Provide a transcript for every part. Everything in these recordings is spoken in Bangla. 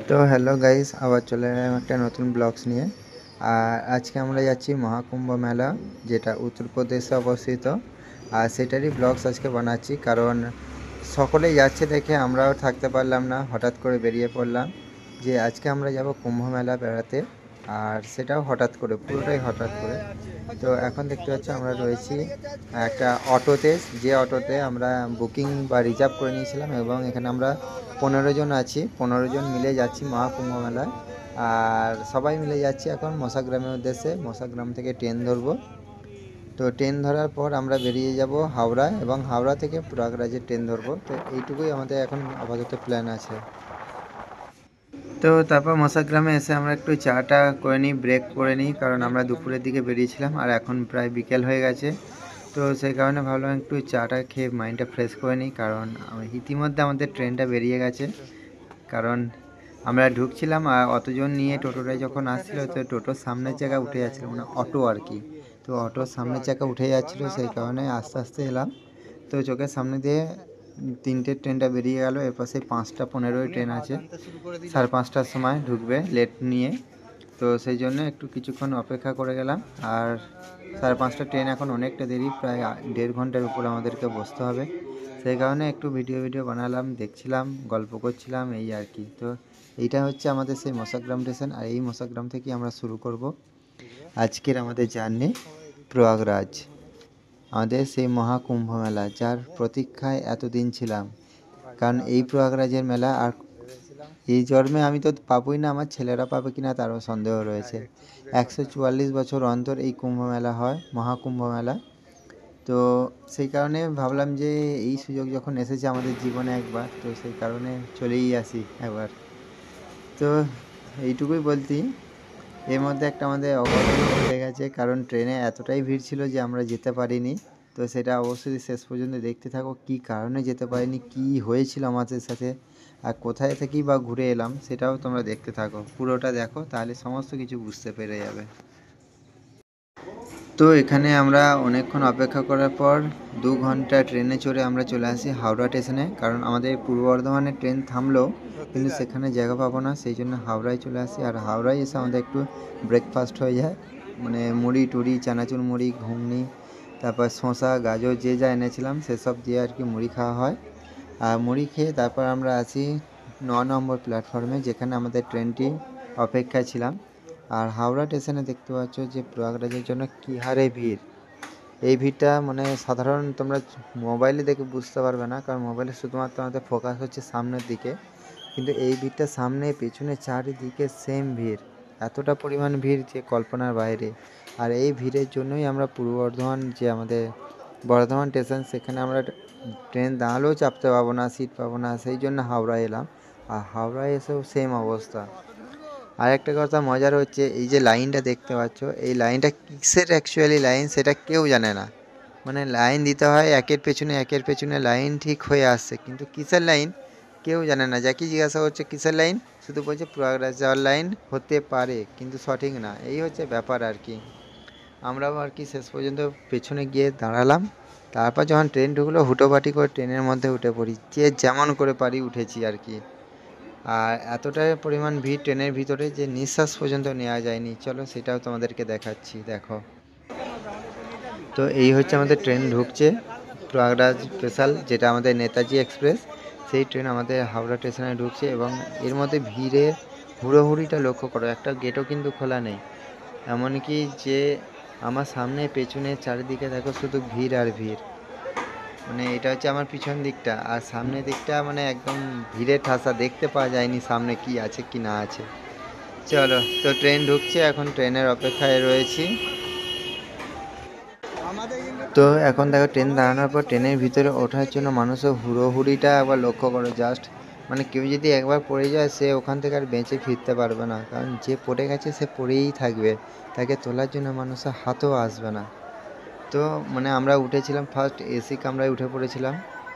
তো হ্যালো গাইস, আবার চলে এলাম একটা নতুন ব্লগস নিয়ে। আর আজকে আমরা যাচ্ছি মহাকুম্ভ মেলা, যেটা উত্তরপ্রদেশে অবস্থিত। আর সেটারই ব্লগস আজকে বানাচ্ছি, কারণ সকলেই যাচ্ছে দেখে আমরাও থাকতে পারলাম না, হঠাৎ করে বেরিয়ে পড়লাম যে আজকে আমরা যাব কুম্ভ মেলা বেড়াতে। আর সেটাও হঠাৎ করে, পুরোটাই হঠাৎ করে। তো এখন দেখতে পাচ্ছি আমরা রয়েছি একটা অটোতে, যে অটোতে আমরা বুকিং বা রিজার্ভ করে নিয়েছিলাম, এবং এখানে আমরা 15 জন আছি। 15 জন মিলে যাচ্ছি মহাকুম্ভ মেলায়। আর সবাই মিলে যাচ্ছি এখন মশাগ্রামের উদ্দেশ্যে। মশাগ্রাম থেকে ট্রেন ধরবো। তো ট্রেন ধরার পর আমরা বেরিয়ে যাব হাওড়া, এবং হাওড়া থেকে প্রয়াগরাজের ট্রেন ধরবো। তো এইটুকুই আমাদের এখন আপাতত প্ল্যান আছে। তো তারপর মশাগ্রামে এসে আমরা একটু চাটা করে নিই, ব্রেক করে নিই, কারণ আমরা দুপুরের দিকে বেরিয়েছিলাম আর এখন প্রায় বিকেল হয়ে গেছে। তো সেই কারণে ভাবলাম একটু চাটা খেয়ে মাইন্ডটা ফ্রেশ করে নিই, কারণ ইতিমধ্যে আমাদের ট্রেনটা বেরিয়ে গেছে। কারণ আমরা ঢুকছিলাম আর অতজন নিয়ে টোটোটায় যখন আসছিলো, তো টোটোর সামনের জায়গা উঠে যাচ্ছিলো, মানে অটো আর কি। তো অটোর সামনের জায়গা উঠে যাচ্ছিলো, সেই কারণে আস্তে আস্তে এলাম। তো চোখের সামনে দিয়ে তিনটে ট্রেনটা বেরিয়ে গেল। এরপর সেই 5টা 15 ট্রেন আছে, 5:30টার সময় ঢুকবে লেট নিয়ে। তো সেই জন্য একটু কিছুক্ষণ অপেক্ষা করে গেলাম। আর 5:30টা ট্রেন এখন অনেকটা দেরি, প্রায় 1.5 ঘন্টার উপর আমাদেরকে বসতে হবে। সেই কারণে একটু ভিডিও বানালাম, দেখছিলাম, গল্প করছিলাম, এই আর কি। তো এইটা হচ্ছে আমাদের সেই মশাগ্রাম স্টেশন, আর এই মশাগ্রাম থেকে আমরা শুরু করব আজকের আমাদের জার্নি প্রয়াগরাজ, আমাদের সেই মহাকুম্ভ মেলা, যার প্রতীক্ষায় এতদিন ছিলাম। কারণ এই প্রয়াগরাজের মেলা আর এই জন্মে আমি তো পাবোই না, আমার ছেলেরা পাবে কিনা তারও সন্দেহ রয়েছে। 144 বছর অন্তর এই কুম্ভ মেলা হয়, মহাকুম্ভ মেলা। তো সেই কারণে ভাবলাম যে এই সুযোগ যখন এসেছে আমাদের জীবনে একবার, তো সেই কারণে চলেই আসি একবার। তো এইটুকুই বলতি, এর মধ্যে একটা আমাদের অঘটন ঘটে গেছে, কারণ ট্রেনে এতটাই ভিড় ছিল যে আমরা যেতে পারিনি। তো সেটা অবশ্যই শেষ পর্যন্ত দেখতে থাকো, কী কারণে যেতে পারিনি, কী হয়েছিল আমাদের সাথে, আর কোথায় থেকেই বা ঘুরে এলাম, সেটাও তোমরা দেখতে থাকো। পুরোটা দেখো, তাহলে সমস্ত কিছু বুঝতে পেরে যাবে। তো এখানে আমরা অনেকক্ষণ অপেক্ষা করার পর 2 ঘন্টা ট্রেনে চড়ে আমরা চলে আসি হাওড়া স্টেশনে। কারণ আমাদের পূর্ব বর্ধমানে ট্রেন থামলো, কিন্তু সেখানে জায়গা পাবো না, সেই জন্য হাওড়ায় চলে আসি। আর হাওড়ায় এসে আমাদের একটু ব্রেকফাস্ট হয়ে যায়, মানে মুড়ি টুড়ি, চানাচুর মুড়ি, ঘুগনি, তারপর শসা গাজর যে যা এনেছিলাম সেসব দিয়ে আর কি মুড়ি খাওয়া হয়। আর মুড়ি খেয়ে তারপর আমরা আসি 9 নম্বর প্ল্যাটফর্মে, যেখানে আমাদের ট্রেনটি অপেক্ষায় ছিলাম। আর হাওড়া স্টেশনে দেখতে পাচ্ছ যে প্রয়াগরাজের জন্য কী হারে ভিড়। এই ভিড়টা মানে সাধারণ তোমরা মোবাইলে দেখে বুঝতে পারবে না, কারণ মোবাইলে শুধুমাত্র আমাদের ফোকাস হচ্ছে সামনের দিকে, কিন্তু এই ভিড়টা সামনে পেছনে চারিদিকে সেম ভিড়। এতটা পরিমাণ ভিড় যে কল্পনার বাইরে। আর এই ভিড়ের জন্যই আমরা পূর্ব বর্ধমান, যে আমাদের বর্ধমান স্টেশন, সেখানে আমরা ট্রেন দাঁড়ালেও চাপতে পাবো না, সিট পাবো না, সেই জন্য হাওড়ায় এলাম। আর হাওড়ায় এসেও সেম অবস্থা। আর একটা কথা মজার হচ্ছে, এই যে লাইনটা দেখতে পাচ্ছ, এই লাইনটা কিসের অ্যাকচুয়ালি লাইন সেটা কেউ জানে না। মানে লাইন দিতে হয় একের পেছনে লাইন ঠিক হয়ে আসছে, কিন্তু কিসের লাইন কেউ জানে না। যাকে জিজ্ঞাসা করছে কিসের লাইন, শুধু বলছে প্রয়াগরাজ যাওয়ার লাইন হতে পারে, কিন্তু সঠিক না। এই হচ্ছে ব্যাপার আর কি। আমরাও আর কি শেষ পর্যন্ত পেছনে গিয়ে দাঁড়ালাম। তারপর যখন ট্রেন ঢুকলো, হুটোপাটি করে ট্রেনের মধ্যে উঠে পড়ি, যে যেমন করে পারি উঠেছি আর কি। আর এতটাই পরিমাণ ভিড় ট্রেনের ভিতরে যে নিঃশ্বাস পর্যন্ত নেওয়া যায়নি। চলো সেটাও তোমাদেরকে দেখাচ্ছি, দেখো। তো এই হচ্ছে আমাদের ট্রেন ঢুকছে, প্রয়াগরাজ স্পেশাল, যেটা আমাদের নেতাজি এক্সপ্রেস। সেই ট্রেন আমাদের হাওড়া স্টেশনে ঢুকছে, এবং এর মধ্যে ভিড়ে হুড়োহুড়িটা লক্ষ্য করো, একটা গেটও কিন্তু খোলা নেই। এমনকি যে আমার সামনে পেছনে চারিদিকে দেখো শুধু ভিড় আর ভিড়। মানে এটা হচ্ছে আমার পিছন দিকটা, আর সামনের দিকটা মানে একদম ভিড়ে ঠাসা, দেখতে পাওয়া যায়নি সামনে কি আছে কি না আছে। চলো, তো ট্রেন ঢুকছে, এখন ট্রেনের অপেক্ষায় রয়েছি। তো এখন দেখো ট্রেন দাঁড়ানোর পর ট্রেনের ভিতরে ওঠার জন্য মানুষের হুড়োহুড়িটা একবার লক্ষ্য করো জাস্ট। মানে কেউ যদি একবার পড়ে যায়, সে ওখান থেকে আর বেঁচে ফিরতে পারবে না, কারণ যে পড়ে গেছে সে পড়েই থাকবে, তাকে তোলার জন্য মানুষের হাতও আসবে না। তো মানে আমরা উঠেছিলাম ফার্স্ট এসি কামরায় উঠে পড়েছিলাম,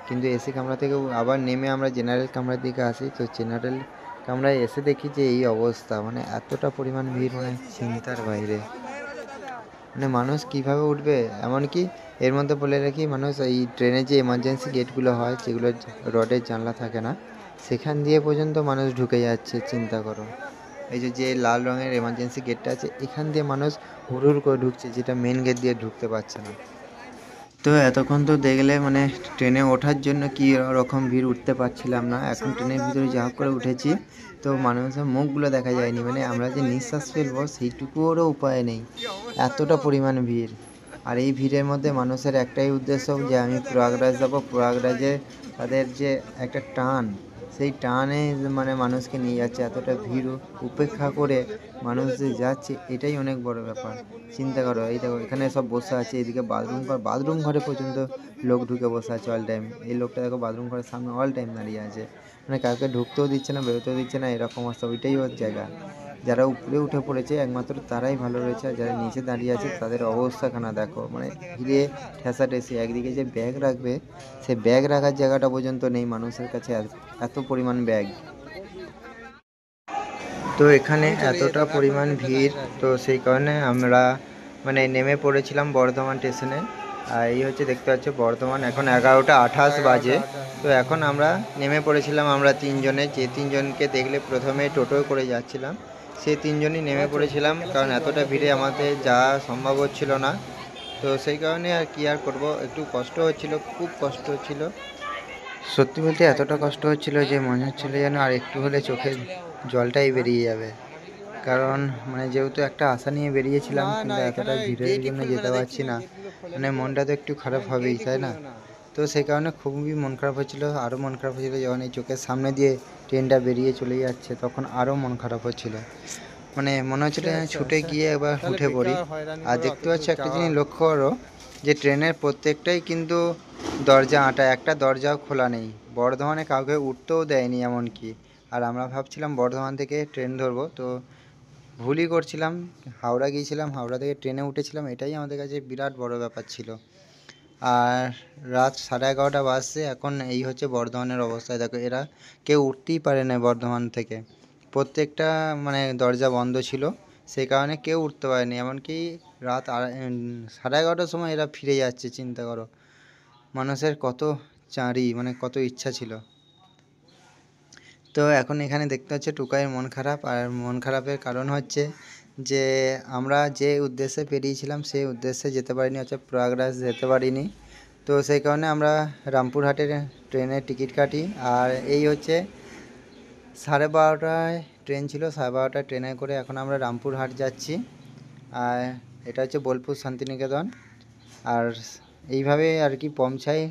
কিন্তু এসি কামরা থেকে আবার নেমে আমরা জেনারেল কামরার দিকে আসি। তো জেনারেল কামরায় এসে দেখি যে এই অবস্থা, মানে এতটা পরিমাণ ভিড়, মানে চিন্তার বাইরে। মানে মানুষ কিভাবে উঠবে। এমনকি এর মধ্যে বলে রাখি, মানুষ এই ট্রেনের যে এমার্জেন্সি গেটগুলো হয়, যেগুলো রডের জানলা থাকে না, সেখান দিয়ে পর্যন্ত মানুষ ঢুকে যাচ্ছে, চিন্তা করো। এই যে যে লাল রঙের এমার্জেন্সি গেটটা আছে, এখান দিয়ে মানুষ হুড় করে ঢুকছে, যেটা মেন গেট দিয়ে ঢুকতে পারছে না। তো এতক্ষণ তো দেখলে মানে ট্রেনে ওঠার জন্য কি রকম ভিড়, উঠতে পারছিলাম না। এখন ট্রেনের ভিতরে যা হোক করে উঠেছি, তো মানুষের মুখগুলো দেখা যায়নি, মানে আমরা যে নিঃশ্বাস ফেলবো সেইটুকুরও উপায় নেই, এতটা পরিমাণ ভিড়। আর এই ভিড়ের মধ্যে মানুষের একটাই উদ্দেশ্য যে আমি প্রয়াগরাজ যাবো, প্রয়াগরাজে তাদের যে একটা টান, সেই টানে মানে মানুষকে নিয়ে যাচ্ছে। এতটা ভিড় উপেক্ষা করে মানুষ যে যাচ্ছে, এটাই অনেক বড় ব্যাপার। চিন্তা করো, এই দেখো এখানে সব বসে আছে, এদিকে বাথরুম ঘরে পর্যন্ত লোক ঢুকে বসে আছে অল টাইম। এই লোকটা দেখো বাথরুম ঘরের সামনে অল টাইম দাঁড়িয়ে আছে, মানে কাউকে ঢুকতেও দিচ্ছে না, বেরোতেও দিচ্ছে না, এরকম অবস্থা। ওইটাই ওর জায়গা। যারা উপরে উঠে পড়েছে একমাত্র তারাই ভালো রয়েছে, আর যারা নিচে দাঁড়িয়ে আছে তাদের অবস্থাখানা দেখো, মানে ভিড়ে ঠেসাঠেসি। একদিকে যে ব্যাগ রাখবে, সে ব্যাগ রাখার জায়গাটা পর্যন্ত নেই মানুষের কাছে, এত পরিমাণ ব্যাগ। তো এখানে এতটা পরিমাণ ভিড়, তো সেই কারণে আমরা মানে নেমে পড়েছিলাম বর্ধমান স্টেশনে। আর এই হচ্ছে দেখতে পাচ্ছ বর্ধমান, এখন 11:28 বাজে। তো এখন আমরা নেমে পড়েছিলাম, আমরা তিনজনে, যে তিনজনকে দেখলে প্রথমে টোটোয় করে যাচ্ছিলাম, সেই তিনজনই নেমে পড়েছিলাম, কারণ এতটা ভিড়ে আমাদের যাওয়া সম্ভব হচ্ছিল না। তো সেই কারণে আর কি আর করব, একটু কষ্ট হচ্ছিল, খুব কষ্ট হচ্ছিল। সত্যি বলতে এতটা কষ্ট হচ্ছিল যে মনে হচ্ছিল যেন আর একটু হলে চোখের জলটাই বেরিয়ে যাবে। কারণ মানে যেহেতু একটা আশা নিয়ে বেরিয়েছিলাম, কিন্তু এতটা ভিড়ের জন্য যেতে পারছি না, মানে মনটা তো একটু খারাপ হবেই, তাই না? তো সেই কারণে খুবই মন খারাপ হচ্ছিলো। আরও মন খারাপ হচ্ছিলো যখন এই চোখের সামনে দিয়ে ট্রেনটা বেরিয়ে চলে যাচ্ছে, তখন আরও মন খারাপ হচ্ছিলো। মানে মনে হচ্ছিল ছুটে গিয়ে এবার উঠে পড়ি। আর দেখতে পাচ্ছি একটা জিনিস লক্ষ্য করো, যে ট্রেনের প্রত্যেকটাই কিন্তু দরজা আঁটা, একটা দরজাও খোলা নেই। বর্ধমানে কাউকে উঠতেও দেয়নি এমনকি। আর আমরা ভাবছিলাম বর্ধমান থেকে ট্রেন ধরবো, তো ভুলই করছিলাম। হাওড়া গিয়েছিলাম, হাওড়া থেকে ট্রেনে উঠেছিলাম, এটাই আমাদের কাছে বিরাট বড় ব্যাপার ছিল। আর রাত 11:30 বাজছে, এখন এই হচ্ছে বর্ধমানের অবস্থা। দেখো এরা কেউ উঠতেই পারে না বর্ধমান থেকে, প্রত্যেকটা মানে দরজা বন্ধ ছিল, সেই কারণে কেউ উঠতে পারেনি। এমনকি রাত 11:30টার সময় এরা ফিরে যাচ্ছে, চিন্তা করো। মানুষের কত চাঁড়ি, মানে কত ইচ্ছা ছিল। তো এখন এখানে দেখতে হচ্ছে টুকাইয়ের মন খারাপ, আর মন খারাপের কারণ হচ্ছে যে আমরা যে উদ্দেশ্যে বেরিয়েছিলাম সেই উদ্দেশ্যে যেতে পারিনি, হচ্ছে প্রয়াগরাজ যেতে পারিনি। তো সেই কারণে আমরা রামপুরহাটের ট্রেনের টিকিট কাটি। আর এই হচ্ছে 12:30টায় ট্রেন ছিল, 12:30টায় ট্রেনে করে এখন আমরা রামপুরহাট যাচ্ছি। আর এটা হচ্ছে বোলপুর শান্তিনিকেতন। আর এইভাবে আর কি পৌঁছাই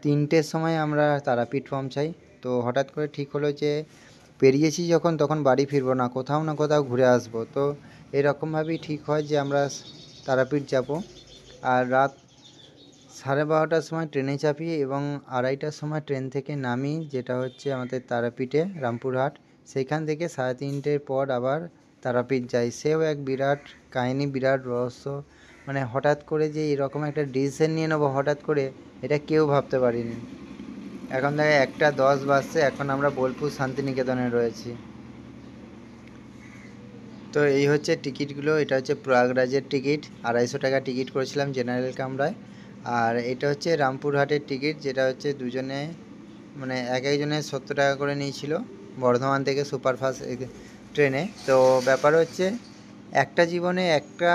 3টের সময় আমরা তারাপীঠ পৌঁছাই। তো হঠাৎ করে ঠিক হলো যে বেরিয়েছি যখন, তখন বাড়ি ফিরবো না, কোথাও না কোথাও ঘুরে আসবো। তো এরকমভাবেই ঠিক হয় যে আমরা তারাপীঠ যাব। আর রাত 12:30টার সময় ট্রেনে চাপি এবং 2:30টার সময় ট্রেন থেকে নামি, যেটা হচ্ছে আমাদের তারাপীঠে রামপুরহাট। সেইখান থেকে 3:30টের পর আবার তারাপীঠ যাই। সেও এক বিরাট কাহিনী, বিরাট রহস্য। মানে হঠাৎ করে যে এরকম একটা ডিসিশন নিয়ে নেবো হঠাৎ করে, এটা কেউ ভাবতে পারিনি। এখন দেখে 1:10 বাজছে, এখন আমরা বোলপুর শান্তিনিকেতনে রয়েছি। তো এই হচ্ছে টিকিটগুলো, এটা হচ্ছে প্রয়াগরাজের টিকিট, 250 টাকা টিকিট করেছিলাম জেনারেল কামরায়। আর এটা হচ্ছে রামপুরহাটের টিকিট, যেটা হচ্ছে দুজনে মানে এক একজনের 70 টাকা করে নিয়েছিল বর্ধমান থেকে সুপারফাস্ট ট্রেনে। তো ব্যাপার হচ্ছে একটা জীবনে একটা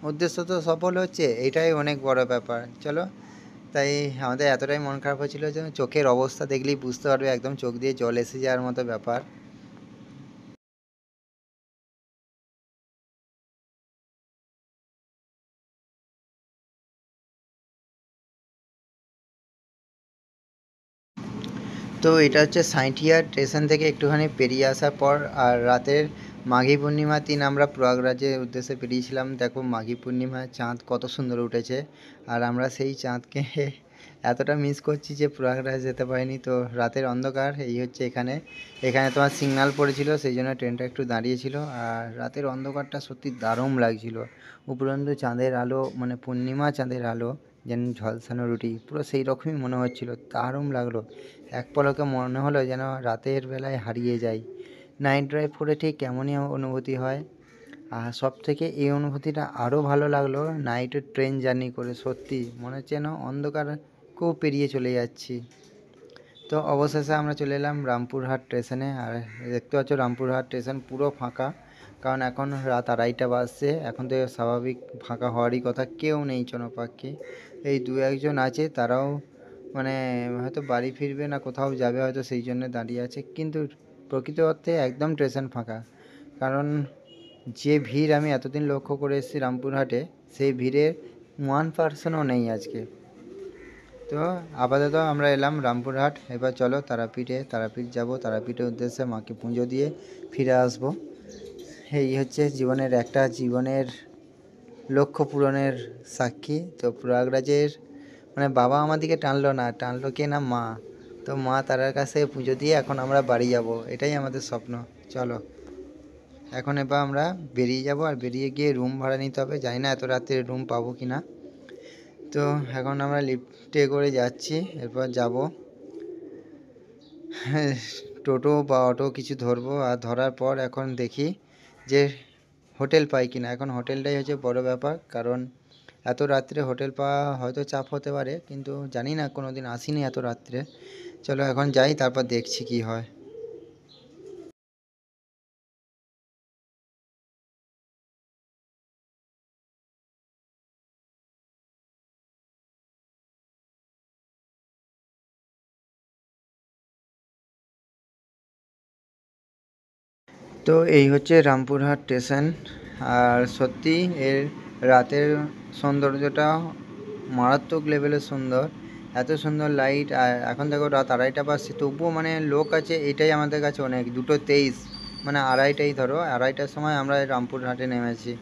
উদ্দেশ্য তো সফল হচ্ছে, এটাই অনেক বড় ব্যাপার। চলো, তাই আমাদের এতটাই মন খারাপ হচ্ছিলো যে চোখের অবস্থা দেখলেই বুঝতে পারবে, একদম চোখ দিয়ে জল এসে যাওয়ার মতো ব্যাপার। তো এটা হচ্ছে সাঁইথিয়া স্টেশন থেকে একটুখানি পেরিয়ে আসার পর। আর রাতের মাঘী পূর্ণিমার দিন আমরা প্রয়াগরাজের উদ্দেশ্যে বেরিয়েছিলাম। দেখো মাঘী পূর্ণিমার চাঁদ কত সুন্দর উঠেছে, আর আমরা সেই চাঁদকে এতটা মিস করছি যে প্রয়াগরাজ যেতে পারিনি। তো রাতের অন্ধকার এই হচ্ছে এখানে, এখানে তোমার সিগনাল পড়েছিল, সেই জন্য ট্রেনটা একটু দাঁড়িয়েছিল। আর রাতের অন্ধকারটা সত্যি দারুণ লাগছিল, উপরন্তু চাঁদের আলো, মানে পূর্ণিমা চাঁদের আলো যেন ঝলসানো রুটি, পুরো সেই রকমই মনে হচ্ছিল, দারুণ লাগলো। এক পলকে মনে হলো যেন রাতের বেলায় হারিয়ে যাই। নাইট ড্রাইভ করে ঠিক কেমনই অনুভূতি হয়। আর সব থেকে এই অনুভূতিটা আরও ভালো লাগলো নাইটের ট্রেন জার্নি করে, সত্যি মনে হচ্ছে যেন অন্ধকার খুব পেরিয়ে চলে যাচ্ছি। তো অবশেষে আমরা চলে এলাম রামপুরহাট স্টেশনে। আর দেখতে পাচ্ছ রামপুরহাট স্টেশন পুরো ফাঁকা, কারণ এখন রাত 2:30 বাজছে। এখন তো স্বাভাবিক ফাঁকা হওয়ারই কথা, কেউ নেই জনপাখি। এই দু একজন আছে, তারাও মানে হয়তো বাড়ি ফিরবে না কোথাও যাবে হয়তো, সেই জন্য দাঁড়িয়ে আছে। কিন্তু প্রকৃত অর্থে একদম স্টেশন ফাঁকা, কারণ যে ভিড় আমি এতদিন লক্ষ্য করে এসেছি রামপুরহাটে, সেই ভিড়ের 1%ও নেই আজকে। তো আপাতত আমরা এলাম রামপুরহাট। এবার চলো তারাপীঠ যাব, তারাপীঠের উদ্দেশ্যে মাকে পুজো দিয়ে ফিরে আসব। এই হচ্ছে জীবনের লক্ষ্য পূরণের সাক্ষী। তো প্রয়াগরাজের মানে বাবা আমাদেরকে টানলো না, টানলো কে না মা। তো মা তারার কাছে পুজো দিয়ে এখন আমরা বাড়ি যাব, এটাই আমাদের স্বপ্ন। চলো এখন এবার আমরা বেরিয়ে যাব, আর বেরিয়ে গিয়ে রুম ভাড়া নিতে হবে। জানি না এত রাত্রে রুম পাবো কি না। তো এখন আমরা লিফটে করে যাচ্ছি, এরপর যাব টোটো বা অটো কিছু ধরবো। আর ধরার পর এখন দেখি যে হোটেল পাই কিনা। এখন হোটেলটাই হচ্ছে বড় ব্যাপার, কারণ এত রাত্রে হোটেল পাওয়া হয়তো চাপ হতে পারে, কিন্তু জানি না, কোনো দিন আসিনি এত রাত্রে। চলো এখন যাই, তারপর দেখছি কি হয়। তো এই হচ্ছে রামপুরহাট স্টেশন। আর সত্যি এর রাতের সৌন্দর্যটা মারাত্মক লেভেলের সুন্দর, এত সুন্দর লাইট। আর এখন দেখো রাত 2:30 বাজছে, তবুও মানে লোক আছে, এটাই আমাদের কাছে অনেক। 2:23 মানে 2:30, ধরো 2:30টার সময় আমরা রামপুরহাটে নেমেছি,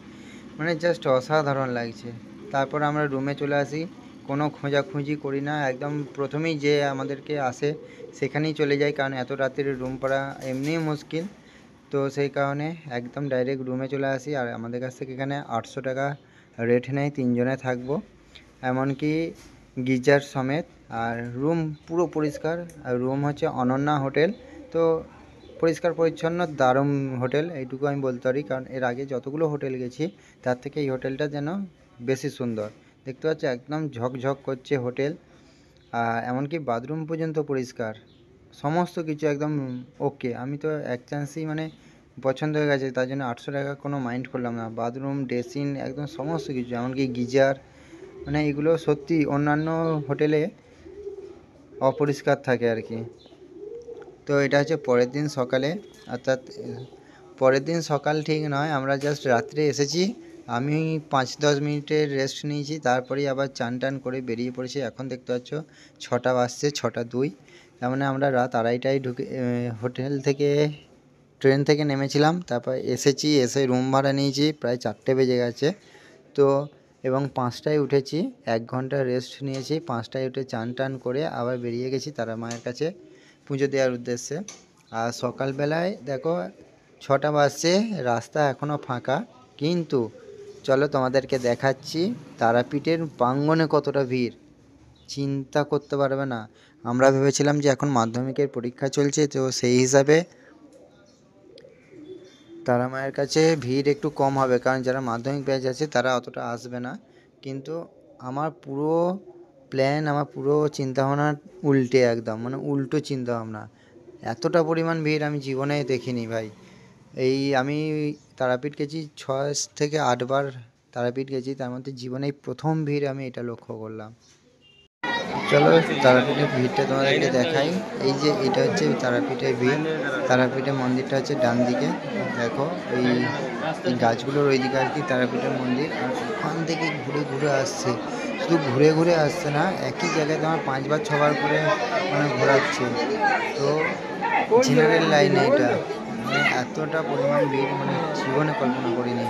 মানে জাস্ট অসাধারণ লাগছে। তারপর আমরা রুমে চলে আসি, কোনো খোঁজাখুঁজি করি না, একদম প্রথমেই যে আমাদেরকে আসে সেখানেই চলে যাই, কারণ এত রাত্রে রুম পাওয়া এমনিই মুশকিল। তো সেই কারণে একদম ডাইরেক্ট রুমে চলে আসি। আর আমাদের কাছ থেকে এখানে 800 টাকা রেট নেয়, 3 জনে থাকবো, এমনকি গিজার সমেত। আর রুম পুরো পরিষ্কার। আর রুম হচ্ছে অনন্যা হোটেল। তো পরিষ্কার পরিচ্ছন্ন, দারুণ হোটেল, এইটুকু আমি বলতে পারি, কারণ এর আগে যতগুলো হোটেল গেছি তার থেকে এই হোটেলটা যেন বেশি সুন্দর। দেখতে পাচ্ছি একদম ঝকঝক করছে হোটেল। আর এমনকি বাথরুম পর্যন্ত পরিষ্কার, সমস্ত কিছু একদম ওকে। আমি তো এক চান্সেই মানে পছন্দ হয়ে গেছে, তার জন্য 800 টাকা কোনো মাইন্ড করলাম না। বাথরুম, ড্রেসিং, একদম সমস্ত কিছু, এমনকি গিজার, মানে এগুলো সত্যি অন্যান্য হোটেলে অপরিষ্কার থাকে আর কি। তো এটা হচ্ছে পরের দিন সকালে, অর্থাৎ পরের দিন সকাল ঠিক নয়, আমরা জাস্ট রাত্রে এসেছি। আমি 5-10 মিনিটের রেস্ট নিয়েছি, তারপরেই আবার চান টান করে বেরিয়ে পড়েছি। এখন দেখতে পাচ্ছ 6টা বাজছে, 6টা 2। তার মানে আমরা রাত 2:30টায় ঢুকে হোটেল থেকে ট্রেন থেকে নেমেছিলাম, তারপর এসেছি, এসে রুম ভাড়া নিয়েছি, প্রায় 4টে বেজে গেছে। তো এবং 5টায় উঠেছি, 1 ঘন্টা রেস্ট নিয়েছি, 5টায় উঠে চান টান করে আবার বেরিয়ে গেছি তারা মায়ের কাছে পুজো দেওয়ার উদ্দেশ্যে। আর সকালবেলায় দেখো 6টা বাজছে, রাস্তা এখনও ফাঁকা, কিন্তু চলো তোমাদেরকে দেখাচ্ছি তারাপীঠের প্রাঙ্গণে কতটা ভিড়, চিন্তা করতে পারবে না। আমরা ভেবেছিলাম যে এখন মাধ্যমিকের পরীক্ষা চলছে, তো সেই হিসাবে তারা মায়ের কাছে ভিড় একটু কম হবে, কারণ যারা মাধ্যমিক ব্যাচ আছে তারা অতটা আসবে না। কিন্তু আমার পুরো প্ল্যান, আমার পুরো চিন্তাভাবনা উল্টে, একদম মানে উল্টো চিন্তাভাবনা। এতটা পরিমাণ ভিড় আমি জীবনে দেখিনি ভাই। আমি তারাপীঠ গেছি 6 থেকে 8 বার তারাপীঠ গেছি, তার মধ্যে জীবনে এই প্রথম ভিড় আমি এটা লক্ষ্য করলাম। চলো তারাপীঠের ভিড়টা তোমাদেরকে দেখাই। এই যে এটা হচ্ছে তারাপীঠের ভিড়। তারাপীঠের মন্দিরটা হচ্ছে ডান দিকে, দেখো এই গাছগুলোর ওই দিকে আর কি তারাপীঠের মন্দির। আর ওখান থেকে ঘুরে ঘুরে আসছে, শুধু ঘুরে ঘুরে আসছে না, একই জায়গায় তোমার 5বার 6বার করে মানে ঘোরাচ্ছে। তো জেনারেল লাইনে এটা, মানে এতটা পরিমাণ ভিড় মানে জীবনে কল্পনা করিনি।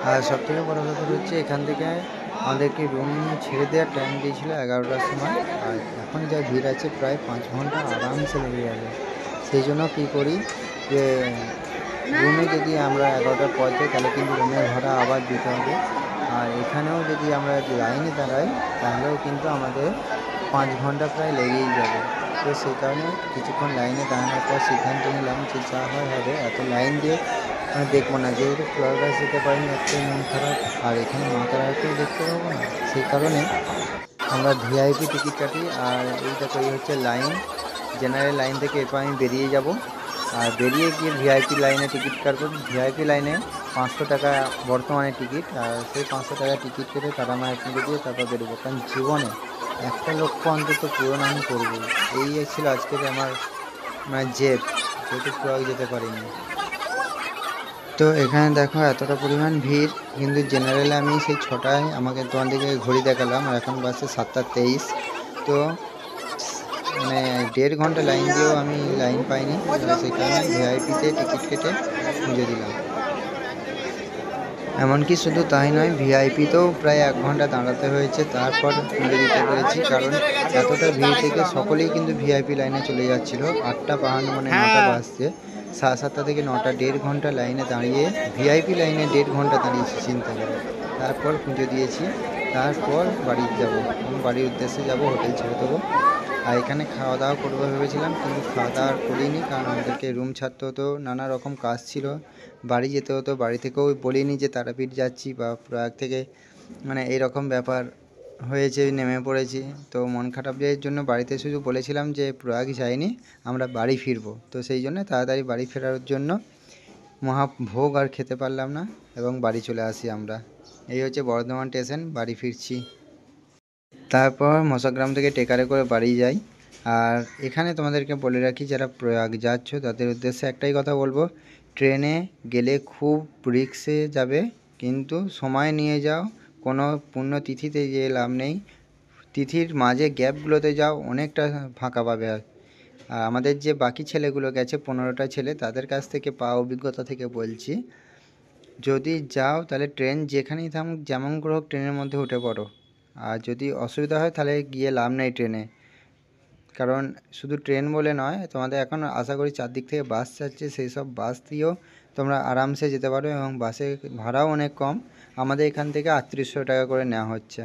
আর সবথেকে বড় ব্যাপার হচ্ছে এখান থেকে আমাদেরকে রুম ছেড়ে দেওয়ার টাইম দিয়েছিল 11টার সময়। আর এখন যা ভিড় আছে প্রায় 5 ঘন্টা আরামসে লেগে যাবে। সেই জন্য কী করি যে রুমে যদি আমরা 11টার পর যাই তাহলে কিন্তু রুমের ভাড়া আবার দিতে হবে। আর এখানেও যদি আমরা লাইনে দাঁড়াই তাহলেও কিন্তু আমাদের 5 ঘন্টা প্রায় লেগেই যাবে। তো সেই কারণে কিছুক্ষণ লাইনে দাঁড়ানোর পর সিদ্ধান্ত নিলাম যে যা হয় হবে, এত লাইন দিয়ে দেখবো না। যেহেতু প্রয়াগরাজ যেতে পারিনি, একটাই মন খারাপ, আর এখানে মা তারাকেও দেখতে পাবো না, সেই কারণে আমরা ভিআইপি টিকিট কাটি। আর এই দেখো এই হচ্ছে লাইন, জেনারেল লাইন থেকে এরপর আমি বেরিয়ে যাব, আর বেরিয়ে গিয়ে ভিআইপি লাইনে টিকিট কাটবো। ভিআইপি লাইনে 500 টাকা বর্তমানে টিকিট, আর সেই 500 টাকা টিকিট কেটে তারা মায়ের পুজো দিয়ে তারপর বেরোবো, কারণ জীবনে একটা লক্ষ্য অন্তত পূরণ আমি করবো। এই ছিল আজকের আমার মানে জেদ, যেহেতু প্রয়াগ যেতে পারিনি। তো এখানে দেখো এতটা পরিমাণ ভিড়, কিন্তু জেনারেলে আমি সেই 6টায় আমাকে তোমাদেরকে ঘড়ি দেখালাম, আর এখন বাসে 7টা 23। তো মানে 1.5 ঘন্টা লাইন দিয়েও আমি লাইন পাইনি, সেই কারণে ভিআইপিতে টিকিট কেটে পুজো দিলাম। এমনকি শুধু তাই নয়, ভিআইপিতেও প্রায় 1 ঘন্টা দাঁড়াতে হয়েছে, তারপর পুজো দিতে পেরেছি। কারণ এতটা ভিড় থেকে সকলেই কিন্তু ভিআইপি লাইনে চলে যাচ্ছিল। 8:52 মানে 9টা বাজছে, 7:30 থেকে 9টা 1.5 ঘন্টা লাইনে দাঁড়িয়ে, ভিআইপি লাইনে 1.5 ঘন্টা দাঁড়িয়েছি, চিন্তা করে। তারপর পুজো দিয়েছি, তারপর বাড়ি যাব, বাড়ির উদ্দেশ্যে যাব, হোটেল ছেড়ে দেবো। আর এখানে খাওয়া দাওয়া করবো ভেবেছিলাম, কিন্তু খাওয়া দাওয়া করিনি, কারণ আমাদেরকে রুম ছাড়তে হতো, নানা রকম কাজ ছিল, বাড়ি যেতে হতো। বাড়ি থেকেও বলিনি যে তারাপীঠ যাচ্ছি বা প্রয়াগ থেকে, মানে এইরকম ব্যাপার হয়েছে, নেমে পড়েছি। তো মন খারাপের জন্য বাড়িতে শুধু বলেছিলাম যে প্রয়াগ যাইনি, আমরা বাড়ি ফিরবো। তো সেই জন্য তাড়াতাড়ি বাড়ি ফেরার জন্য মহাভোগ আর খেতে পারলাম না এবং বাড়ি চলে আসি আমরা। এই হচ্ছে বর্ধমান স্টেশন, বাড়ি ফিরছি। তারপর মশাগ্রাম থেকে ট্রেকারে করে বাড়ি যাই। আর এখানে তোমাদেরকে বলে রাখি, যারা প্রয়াগ যাচ্ছ তাদের উদ্দেশ্যে একটাই কথা বলবো, ট্রেনে গেলে খুব রিক্সে যাবে, কিন্তু সময় নিয়ে যাও। কোনো পুণ্যতিথিতে যেয়ে লাভ নেই, তিথির মাঝে গ্যাপগুলোতে যাও, অনেকটা ফাঁকা পাবে। আর আমাদের যে বাকি ছেলেগুলো গেছে, 15টা ছেলে, তাদের কাছ থেকে পাওয়া অভিজ্ঞতা থেকে বলছি, যদি যাও তাহলে ট্রেন যেখানেই থামুক, যেমন করে হোক ট্রেনের মধ্যে উঠে পড়ো। আর যদি অসুবিধা হয় তাহলে গিয়ে লাভ নেই ট্রেনে, কারণ শুধু ট্রেন বলে নয়, তোমাদের এখন আশা করি চারদিক থেকে বাস যাচ্ছে, সেই সব বাস দিয়েও তোমরা আরামসে যেতে পারো, এবং বাসের ভাড়াও অনেক কম। আমাদের এখান থেকে 3800 টাকা করে নেওয়া হচ্ছে।